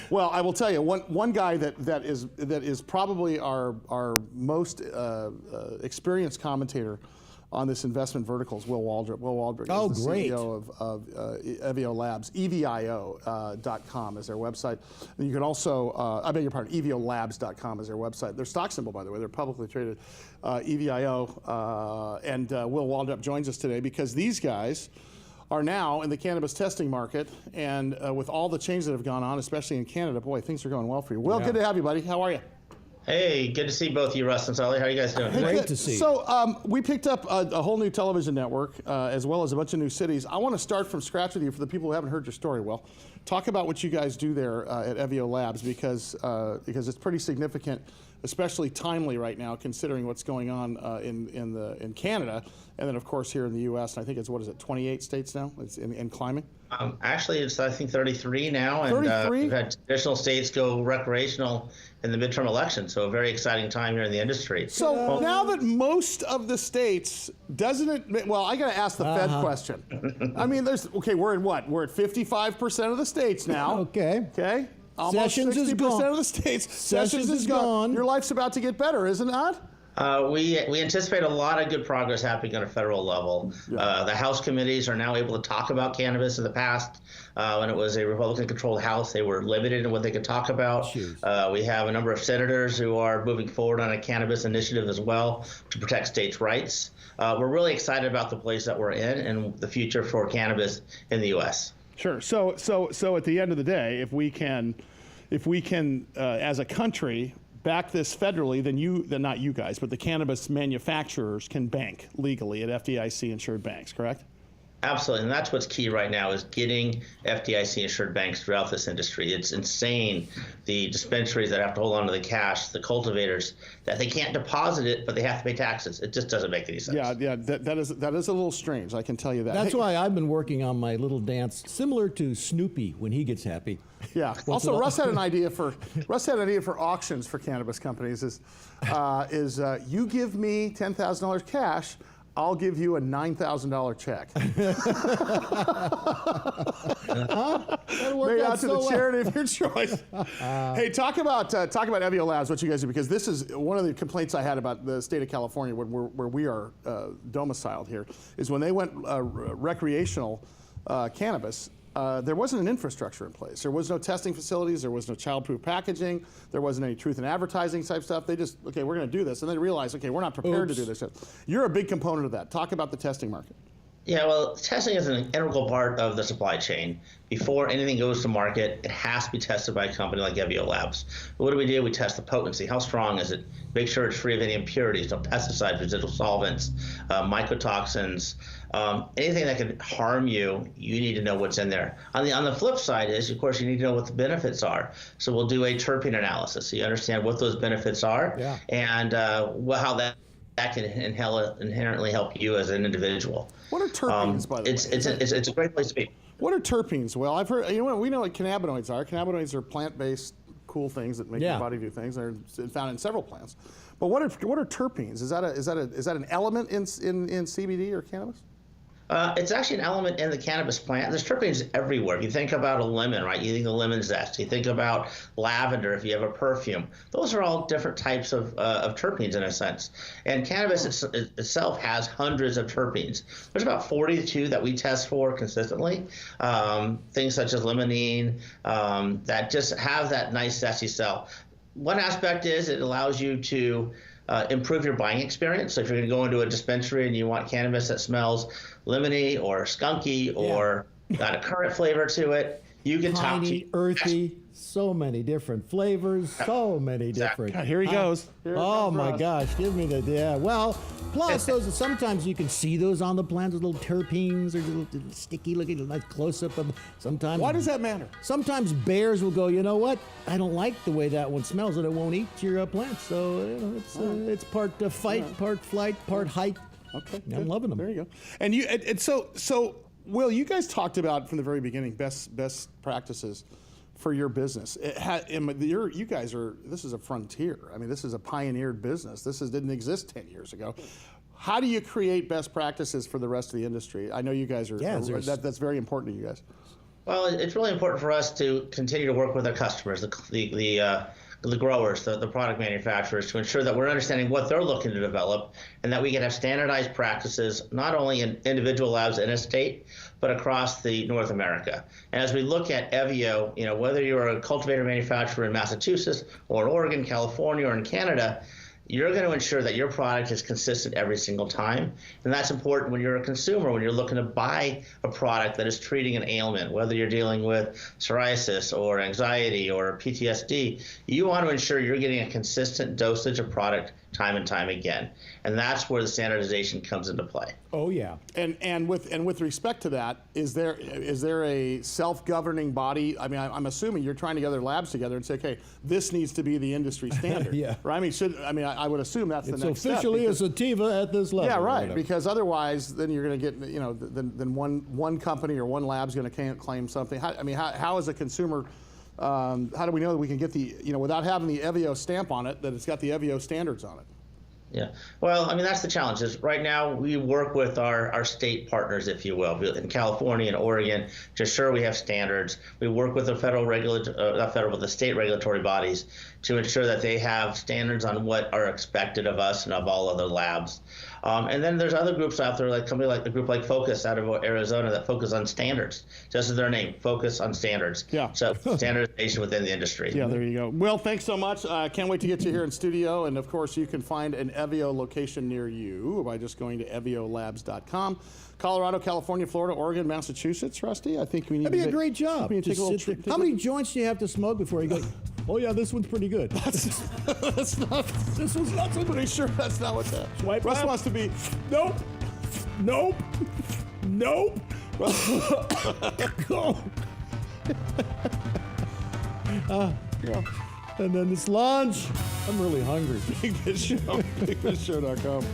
Well, I will tell you one guy that is probably our most experienced commentator on this investment vertical is Will Waldrop. Will Waldrop is the CEO of Evio Labs. EVIO.com is their website. And you can also, I beg your pardon, EVIOLabs.com is their website. Their stock symbol, by the way, they're publicly traded, EVIO. And Will Waldrop joins us today because these guys are now in the cannabis testing market, and with all the changes that have gone on, especially in Canada, boy, things are going well for you. Will, good to have you, buddy. How are you? Hey, good to see both you, Russ and Sully. How are you guys doing? Great to see you. So we picked up a whole new television network, as well as a bunch of new cities. I want to start from scratch with you for the people who haven't heard your story. Will, talk about what you guys do there at Evio Labs, because it's pretty significant, especially timely right now, considering what's going on in Canada, and then of course here in the U.S. And I think it's 28 states now. It's in climbing. Actually, it's I think 33 now, and 33? We've had additional states go recreational in the midterm election. So a very exciting time here in the industry. So now that most of the states, doesn't it? Well, I got to ask the Fed question. I mean, we're at what? We're at 55% of the states now. Okay. Almost Sessions 60% is gone. of the states. Sessions is gone. Your life's about to get better, is it not? We anticipate a lot of good progress happening on a federal level. Yeah. The House committees are now able to talk about cannabis. In the past, when it was a Republican-controlled House, they were limited in what they could talk about. We have a number of senators who are moving forward on a cannabis initiative as well to protect states' rights. We're really excited about the place that we're in and the future for cannabis in the U.S. Sure. So at the end of the day, if we can, as a country, back this federally, then not you guys, but the cannabis manufacturers can bank legally at FDIC insured banks, correct? Absolutely, and that's what's key right now is getting FDIC insured banks throughout this industry. It's insane, the dispensaries that have to hold on to the cash, the cultivators, that they can't deposit it, but they have to pay taxes. It just doesn't make any sense. Yeah, that is a little strange, I can tell you that. That's why I've been working on my little dance, similar to Snoopy when he gets happy. Yeah. Also, Russ had an idea for auctions for cannabis companies. Is you give me $10,000 cash, I'll give you a $9,000 check. Made out to the charity of your choice. Hey, talk about Evio Labs, what you guys do, because this is one of the complaints I had about the state of California, where we are domiciled here, is when they went recreational cannabis. There wasn't an infrastructure in place. There was no testing facilities. There was no child-proof packaging. There wasn't any truth in advertising type stuff. They just, okay, we're going to do this. And they realized, okay, we're not prepared to do this. You're a big component of that. Talk about the testing market. Yeah, well, testing is an integral part of the supply chain. Before anything goes to market, it has to be tested by a company like Evio Labs. What do? We test the potency. How strong is it? Make sure it's free of any impurities, no pesticides, residual solvents, mycotoxins, anything that could harm you. You need to know what's in there. On the flip side is, of course, you need to know what the benefits are. So we'll do a terpene analysis, so you understand what those benefits are, and how that can inherently help you as an individual. What are terpenes, by the way? It's a great place to be. What are terpenes? Well, I've heard, we know what cannabinoids are. Cannabinoids are plant-based cool things that make your body do things. They're found in several plants. But what are terpenes? Is that an element in CBD or cannabis? It's actually an element in the cannabis plant. There's terpenes everywhere. If you think about a lemon, right? You think of lemon zest. You think about lavender if you have a perfume. Those are all different types of terpenes in a sense. And cannabis itself has hundreds of terpenes. There's about 42 that we test for consistently. Things such as limonene that just have that nice zesty smell. One aspect is it allows you to improve your buying experience. So if you're going to go into a dispensary and you want cannabis that smells lemony or skunky or got a currant flavor to it, you can talk to earthy, so many different flavors, so many different. God, here he goes. Oh my gosh, give me the Well, plus those sometimes you can see those on the plants, those little terpenes or little sticky looking, like close up of them. Sometimes. Why does that matter? Sometimes bears will go, you know what? I don't like the way that one smells, and it won't eat your plants. So it's part fight, part flight, part height. Okay, I'm loving them. There you go. And so Will, you guys talked about from the very beginning best practices for your business. You guys are, this is a frontier. I mean, this is a pioneered business. This didn't exist 10 years ago. How do you create best practices for the rest of the industry? I know you guys are, that's very important to you guys. Well, it's really important for us to continue to work with our customers, the growers, the product manufacturers, to ensure that we're understanding what they're looking to develop, and that we can have standardized practices not only in individual labs in a state, but across the North America. And as we look at Evio, whether you're a cultivator manufacturer in Massachusetts or in Oregon, California, or in Canada, you're going to ensure that your product is consistent every single time. And that's important when you're a consumer, when you're looking to buy a product that is treating an ailment, whether you're dealing with psoriasis or anxiety or PTSD. You want to ensure you're getting a consistent dosage of product time and time again. And that's where the standardization comes into play. Oh, yeah. And with respect to that, is there a self-governing body? I mean, I'm assuming you're trying to get other labs together and say, okay, this needs to be the industry standard. Yeah. Right? I would assume that's the next step. It's officially a sativa at this level. Yeah, right. Because otherwise, then you're going to get, then one company or one lab's going to claim something. How as a consumer, how do we know that we can get the, without having the Evio stamp on it, that it's got the Evio standards on it? Yeah, well, that's the challenge. Is right now we work with our state partners, if you will, in California and Oregon, to ensure we have standards. We work with the the state regulatory bodies to ensure that they have standards on what are expected of us and of all other labs. And then there's other groups out there, like company like a group like Focus out of Arizona, that focus on standards, just as their name, focus on standards. Yeah. So standardization within the industry. Yeah, there you go. Well, thanks so much. Can't wait to get you here in studio. And of course, you can find an Evio location near you by just going to eviolabs.com. Colorado, California, Florida, Oregon, Massachusetts, Rusty. I think we need That'd be a great job. How many joints do you have to smoke before you go, oh yeah, this one's pretty good? This one's not so pretty sure that's not what's happening. Swipe Russ left. wants to be, Nope. Go. yeah. And then this lunch. I'm really hungry. BigBizShow, BigBizShow.com.